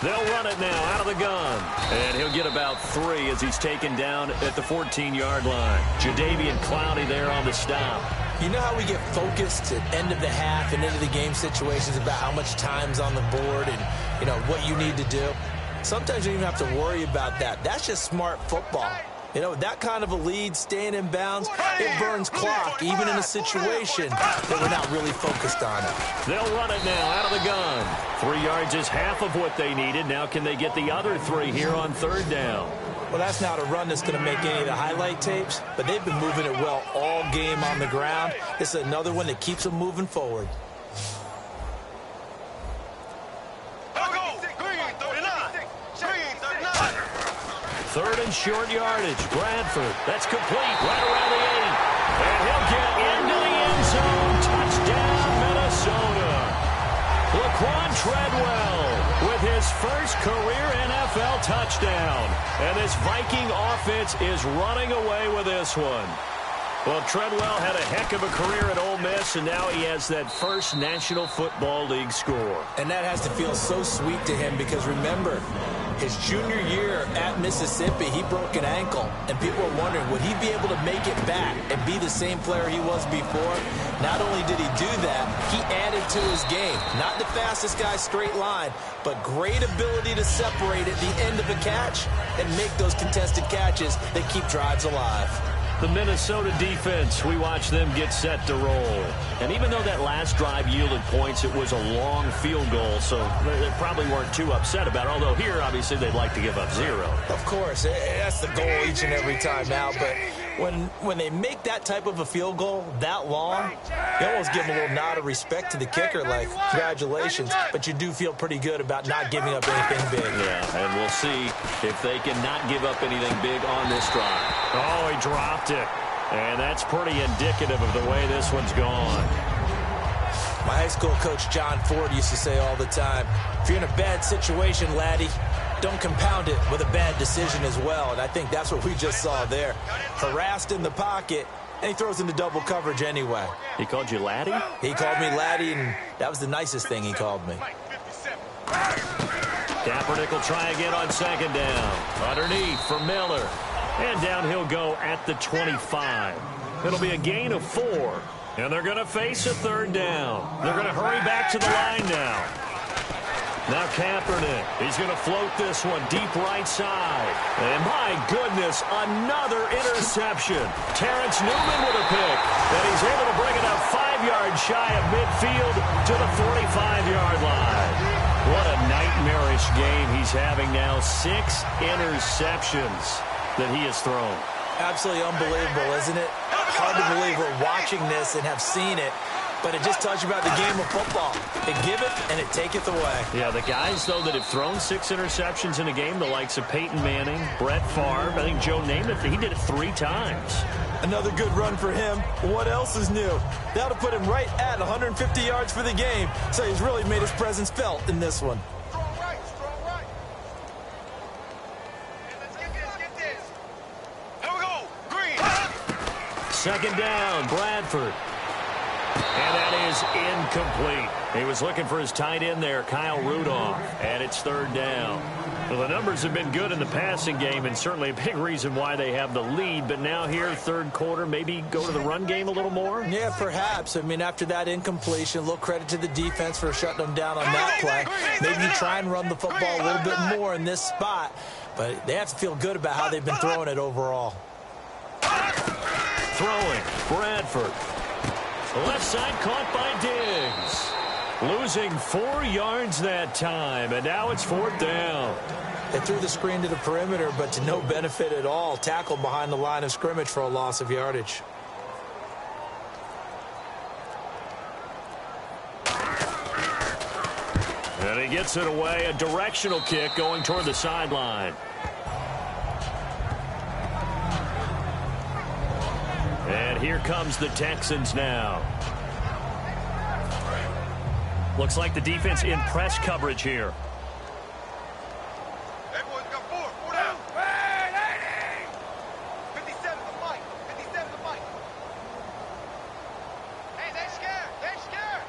They'll run it now out of the gun. And he'll get about 3 as he's taken down at the 14-yard line. Jadeveon Clowney there on the stop. You know how we get focused at end of the half and into the game situations about how much time's on the board and, you know, what you need to do? Sometimes you don't even have to worry about that. That's just smart football. You know, that kind of a lead, staying in bounds, it burns clock, even in a situation that we're not really focused on it. They'll run it now out of the gun. 3 yards is half of what they needed. Now can they get the other 3 here on third down? Well, that's not a run that's going to make any of the highlight tapes, but they've been moving it well all game on the ground. This is another one that keeps them moving forward. Third and short yardage. Bradford. That's complete right around the 8. And he'll get into the end zone. Touchdown, Minnesota. Laquan Treadwell with his first career NFL touchdown. And this Viking offense is running away with this one. Well, Treadwell had a heck of a career at Ole Miss, and now he has that first National Football League score. And that has to feel so sweet to him because, remember, his junior year at Mississippi, he broke an ankle, and people were wondering, would he be able to make it back and be the same player he was before? Not only did he do that, he added to his game. Not the fastest guy straight line, but great ability to separate at the end of a catch and make those contested catches that keep drives alive. The Minnesota defense, we watch them get set to roll. And even though that last drive yielded points, it was a long field goal, so they probably weren't too upset about it. Although here, obviously, they'd like to give up 0. Of course, that's the goal each and every time now. But when they make that type of a field goal that long, you almost give them a little nod of respect to the kicker, like, congratulations. But you do feel pretty good about not giving up anything big. Yeah, and we'll see if they can not give up anything big on this drive. Oh, he dropped it. And that's pretty indicative of the way this one's gone. My high school coach, John Ford, used to say all the time, if you're in a bad situation, laddie, don't compound it with a bad decision as well. And I think that's what we just saw there. Harassed in the pocket, and he throws into double coverage anyway. He called you laddie? He called me laddie, and that was the nicest thing he called me. Kaepernick will try again on second down. Underneath for Miller. And down he'll go at the 25. It'll be a gain of 4. And they're going to face a third down. They're going to hurry back to the line now. Now Kaepernick. He's going to float this one deep right side. And my goodness, another interception. Terrence Newman with a pick. And he's able to bring it up 5 yards shy of midfield to the 45-yard line. What a nightmarish game he's having now. 6 interceptions that he has thrown. Absolutely unbelievable, isn't it? Hard to believe we're watching this and have seen it, but it just tells you about the game of football. It giveth and it taketh away. Yeah, the guys, though, that have thrown 6 interceptions in a game, the likes of Peyton Manning, Brett Favre, I think Joe Namath, he did it 3 times. Another good run for him. What else is new? That'll put him right at 150 yards for the game, so he's really made his presence felt in this one. Second down, Bradford. And that is incomplete. He was looking for his tight end there, Kyle Rudolph. And it's third down. Well, the numbers have been good in the passing game, and certainly a big reason why they have the lead. But now here, third quarter, maybe go to the run game a little more? Yeah, perhaps. I mean, after that incompletion, a little credit to the defense for shutting them down on that play. Maybe you try and run the football a little bit more in this spot. But they have to feel good about how they've been throwing it overall. Throwing, Bradford. Left side caught by Diggs. Losing 4 yards that time, and now it's fourth down. They threw the screen to the perimeter, but to no benefit at all. Tackled behind the line of scrimmage for a loss of yardage. And he gets it away. A directional kick going toward the sideline. And here comes the Texans now. Looks like the defense in press coverage here. Everyone's got four down. 57 the mic. 57 the mic. Hey, they scared. They scared.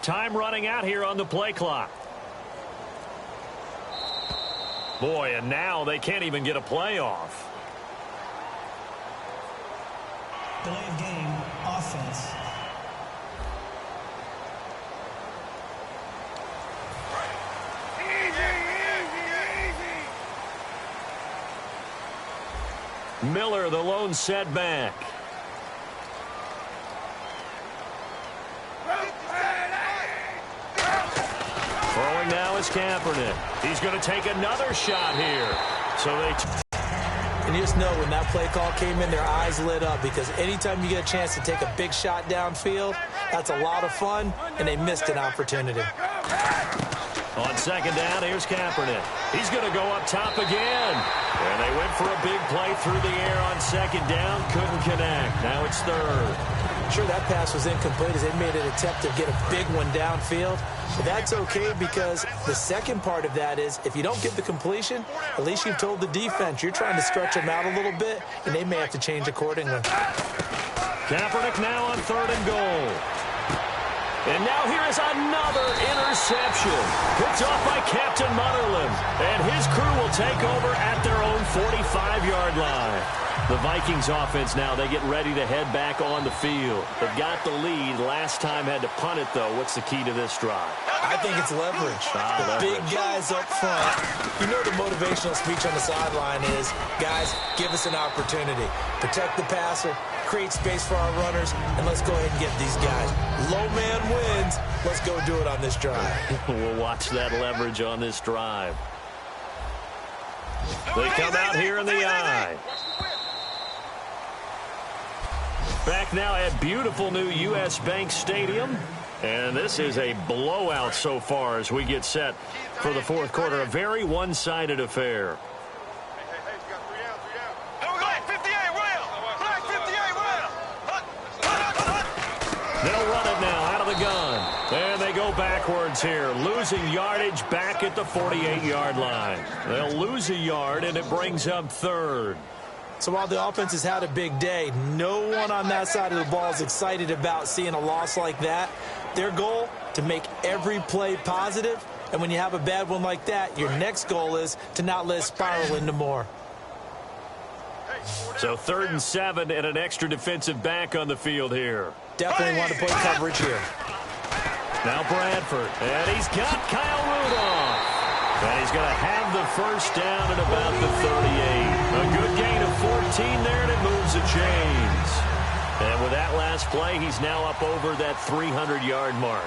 Time running out here on the play clock. Boy, and now they can't even get a play off. Delay of game, offense. Miller, the lone setback. Throwing now is Kaepernick. He's going to take another shot here. So And you just know when that play call came in, their eyes lit up, because anytime you get a chance to take a big shot downfield, that's a lot of fun, and they missed an opportunity. On second down, here's Kaepernick. He's going to go up top again. And they went for a big play through the air on second down. Couldn't connect. Now it's third. Sure, that pass was incomplete as they made an attempt to get a big one downfield. But that's okay, because the second part of that is if you don't get the completion, at least you've told the defense you're trying to stretch them out a little bit, and they may have to change accordingly. Kaepernick now on third and goal. And now here is another interception. Picked off by Captain Mutterland. And his crew will take over at their own 45-yard line. The Vikings offense now, they get ready to head back on the field. They've got the lead. Last time had to punt it, though. What's the key to this drive? I think it's leverage. The big guys up front. You know the motivational speech on the sideline is, guys, give us an opportunity. Protect the passer, create space for our runners, and let's go ahead and get these guys. Low man wins. Let's go do it on this drive. We'll watch that leverage on this drive. They come out here in the eye. Back now at beautiful new US Bank Stadium. And this is a blowout so far as we get set for the fourth quarter. A very one-sided affair. Hey, you got 3 down, 3 down. Here we go. 58, rail. Black 58, rail. They'll run it now out of the gun. And they go backwards here, losing yardage back at the 48-yard line. They'll lose a yard, and it brings up third. So while the offense has had a big day, no one on that side of the ball is excited about seeing a loss like that. Their goal, to make every play positive. And when you have a bad one like that, your next goal is to not let it spiral into more. So 3rd and 7 and an extra defensive back on the field here. Definitely want to play coverage here. Now Bradford, and he's got Kyle Rudolph. And he's going to have the first down at about the 38. A good gain of 14 there, and it moves the chains. And with that last play, he's now up over that 300-yard mark.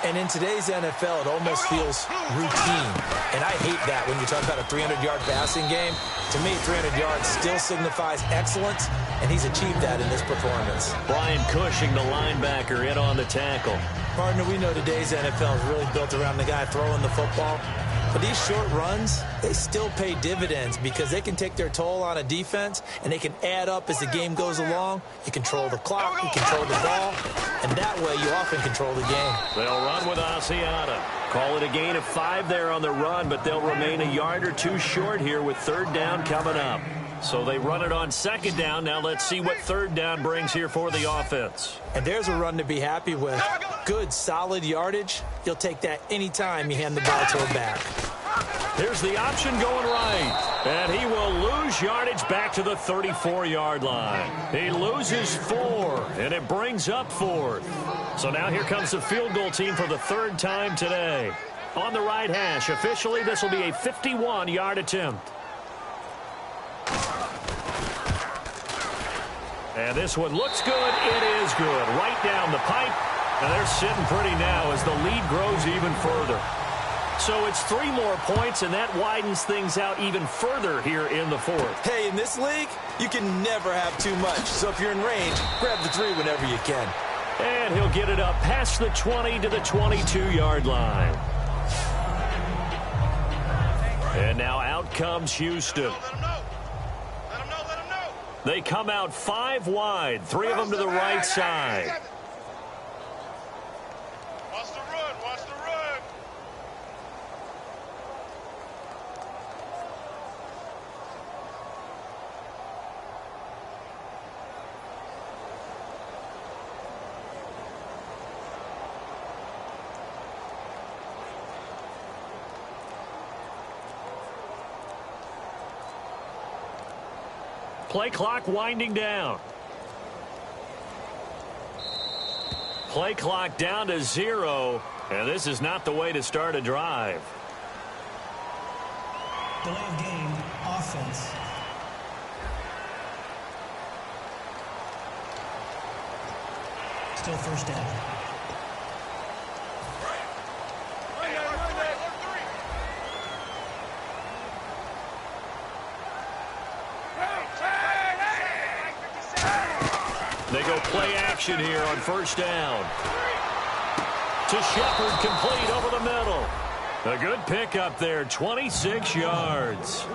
And in today's NFL, it almost feels routine. And I hate that when you talk about a 300-yard passing game. To me, 300 yards still signifies excellence, and he's achieved that in this performance. Brian Cushing, the linebacker, in on the tackle. Partner, we know today's NFL is really built around the guy throwing the football. But these short runs, they still pay dividends because they can take their toll on a defense, and they can add up as the game goes along. You control the clock, you control the ball, and that way you often control the game. They'll run with Asiata. Call it a gain of 5 there on the run, but they'll remain a yard or two short here with 3rd down coming up. So they run it on 2nd down. Now let's see what 3rd down brings here for the offense. And there's a run to be happy with. Good, solid yardage. You'll take that anytime you hand the ball to a back. Here's the option going right. And he will lose yardage back to the 34-yard line. He loses 4, and it brings up 4th. So now here comes the field goal team for the 3rd time today. on the right hash. Officially, this will be a 51-yard attempt. And this one looks good. It is good. Right down the pipe. And they're sitting pretty now as the lead grows even further. So it's 3 more points, and that widens things out even further here in the fourth. Hey, in this league, you can never have too much. So if you're in range, grab the 3 whenever you can. And he'll get it up past the 20 to the 22-yard line. And now out comes Houston. Let him know. Let him know. Let him know. They come out 5 wide, 3 of them to the right side. Watch the run. Watch the run. Play clock winding down. Play clock down to 0, and this is not the way to start a drive. Delay of game, offense. Still first down. They go play action here on first down. To Shepard, complete over the middle. A good pickup there, 26 yards.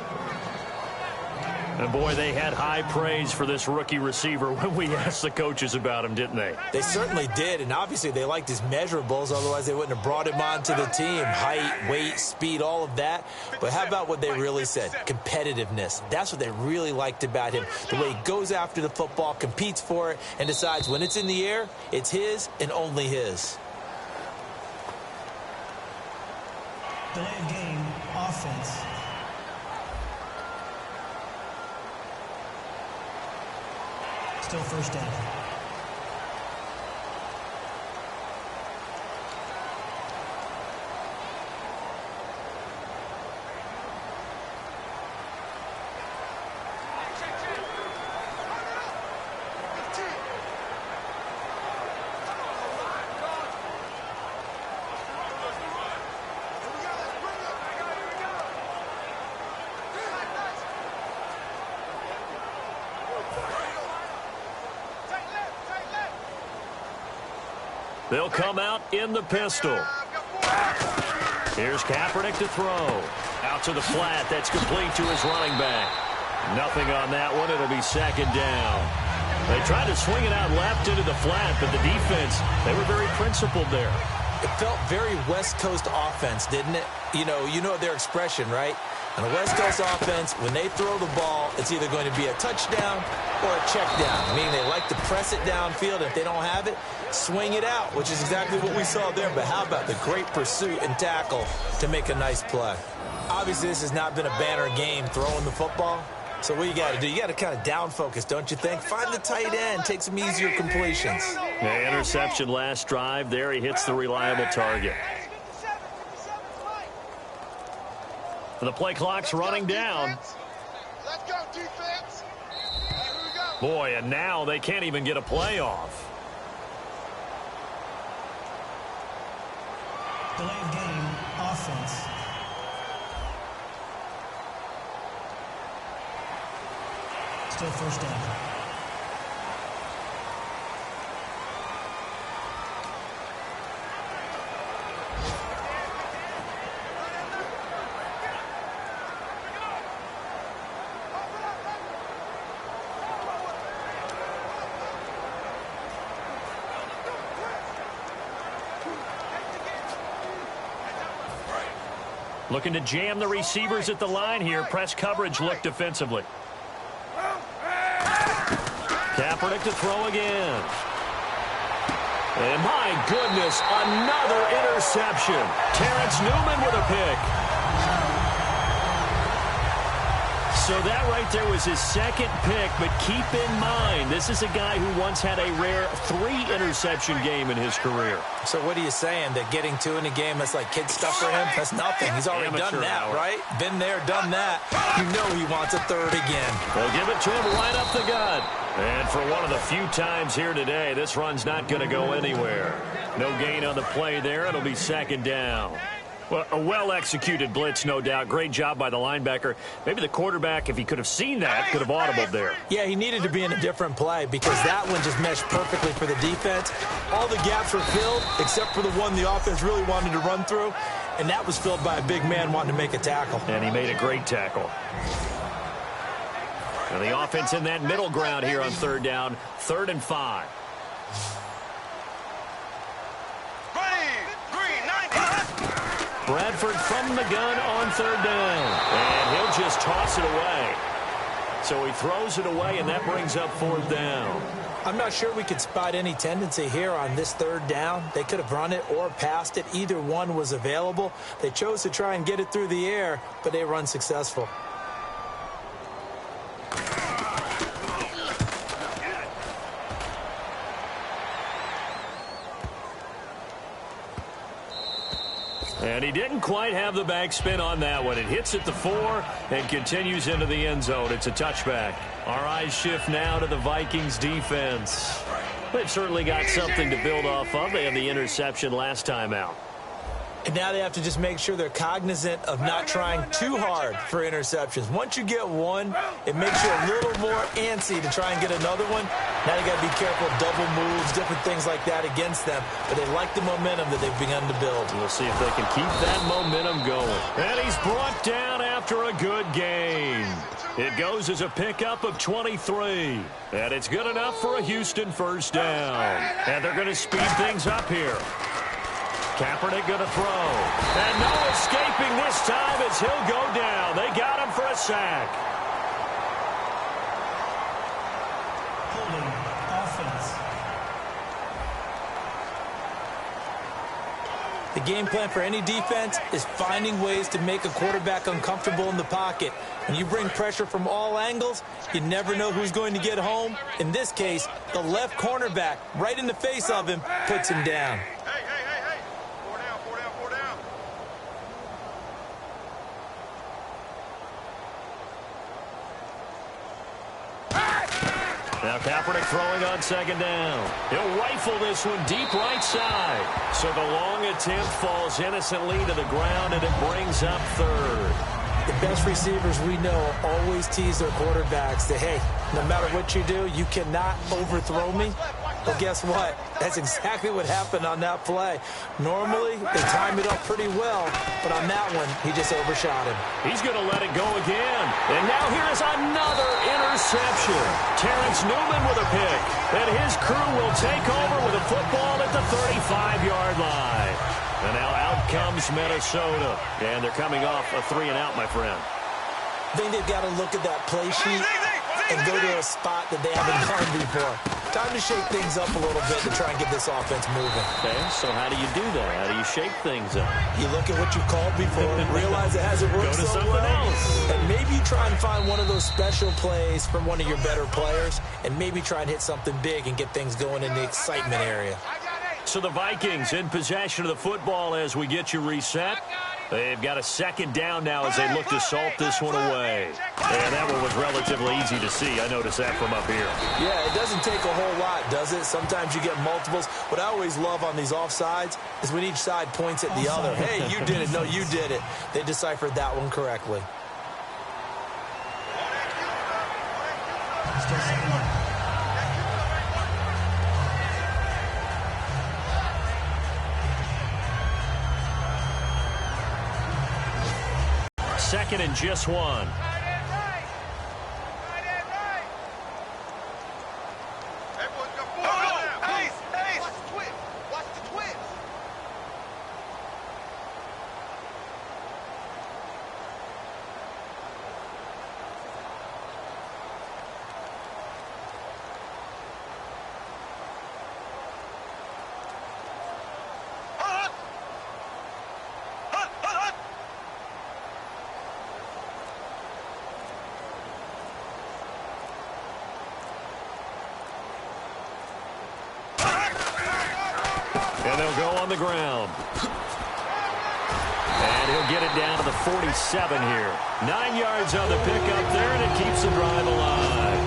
And boy, they had high praise for this rookie receiver when we asked the coaches about him, didn't they? They certainly did, and obviously they liked his measurables, otherwise they wouldn't have brought him onto the team. Height, weight, speed, all of that. But how about what they really said? Competitiveness. That's what they really liked about him. The way he goes after the football, competes for it, and decides when it's in the air, it's his and only his. Delay of game, offense. Still first down. They'll come out in the pistol. Here's Kaepernick to throw. Out to the flat. That's complete to his running back. Nothing on that one. It'll be second down. They tried to swing it out left into the flat, but the defense, they were very principled there. It felt very West Coast offense, didn't it? You know their expression, right? On a West Coast offense, when they throw the ball, it's either going to be a touchdown or a check down. Meaning they like to press it downfield. If they don't have it, swing it out, which is exactly what we saw there. But how about the great pursuit and tackle to make a nice play? Obviously, this has not been a banner game throwing the football. So what you got to do, you got to kind of down focus, don't you think? Find the tight end, take some easier completions. Yeah, interception last drive. There he hits the reliable target. The play clock's running down. Let's go, defense. Boy, and now they can't even get a play off. Delay of game, offense. Still first down. Looking to jam the receivers at the line here. Press coverage look defensively. Kaepernick to throw again. And my goodness, another interception. Terrence Newman with a pick. So that right there was his second pick, but keep in mind, this is a guy who once had a rare 3-interception game in his career. So what are you saying? That getting 2 in a game, that's like kid stuff for him? That's nothing. He's already done that, right? Been there, done that. You know he wants a third again. They'll give it to him right up the gut. And for one of the few times here today, this run's not going to go anywhere. No gain on the play there. It'll be second down. Well, a well-executed blitz, no doubt. Great job by the linebacker. Maybe the quarterback, if he could have seen that, could have audibled there. Yeah, he needed to be in a different play because that one just meshed perfectly for the defense. All the gaps were filled except for the one the offense really wanted to run through, and that was filled by a big man wanting to make a tackle. And he made a great tackle. And the offense in that middle ground here on third down, 3rd and 5. Bradford from the gun on third down. And he'll just toss it away. So he throws it away, and that brings up 4th down. I'm not sure we could spot any tendency here on this 3rd down. They could have run it or passed it. Either one was available. They chose to try and get it through the air, but they were unsuccessful. And he didn't quite have the backspin on that one. It hits at the 4 and continues into the end zone. It's a touchback. Our eyes shift now to the Vikings defense. They've certainly got something to build off of. They had the interception last time out. And now they have to just make sure they're cognizant of not trying too hard for interceptions. Once you get one, it makes you a little more antsy to try and get another one. Now you got to be careful of double moves, different things like that against them. But they like the momentum that they've begun to build. We'll see if they can keep that momentum going. And he's brought down after a good game. It goes as a pickup of 23. And it's good enough for a Houston first down. And they're going to speed things up here. Kaepernick going to throw. And no escaping this time as he'll go down. They got him for a sack. Holding offense. The game plan for any defense is finding ways to make a quarterback uncomfortable in the pocket. When you bring pressure from all angles, you never know who's going to get home. In this case, the left cornerback, right in the face of him, puts him down. Now Kaepernick throwing on second down. He'll rifle this one deep right side. So the long attempt falls innocently to the ground, and it brings up 3rd. The best receivers we know always tease their quarterbacks that, hey, no matter what you do, you cannot overthrow me. Well, guess what? That's exactly what happened on that play. Normally, they time it up pretty well, but on that one, he just overshot him. He's going to let it go again. And now here is another interception. Terrence Newman with a pick. And his crew will take over with a football at the 35-yard line. And now out comes Minnesota. And they're coming off a 3-and-out, my friend. I think they've got to look at that play sheet and go to a spot that they haven't gone before. Time to shake things up a little bit to try and get this offense moving. Okay, so how do you do that? How do you shake things up? You look at what you called before and realize it hasn't worked so well. Else. And maybe you try and find one of those special plays from one of your better players and maybe try and hit something big and get things going in the excitement area. So the Vikings in possession of the football as we get you reset. They've got a second down now as they look to salt this one away. And that one was relatively easy to see. I noticed that from up here. Yeah, it doesn't take a whole lot, does it? Sometimes you get multiples. What I always love on these offsides is when each side points at the other. Hey, you did it. No, you did it. They deciphered that one correctly. Still second down. Second and just 1. And they'll go on the ground. And he'll get it down to the 47 here. 9 yards on the pickup there, and it keeps the drive alive.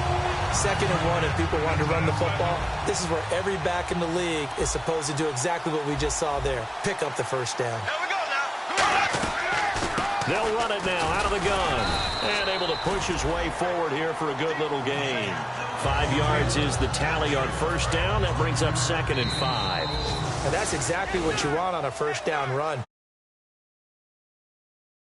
2nd and 1, if people want to run the football, this is where every back in the league is supposed to do exactly what we just saw there. Pick up the first down. Here we go now. They'll run it now out of the gun. And able to push his way forward here for a good little gain. 5 yards is the tally on first down. That brings up 2nd and 5. And that's exactly what you want on a first down run.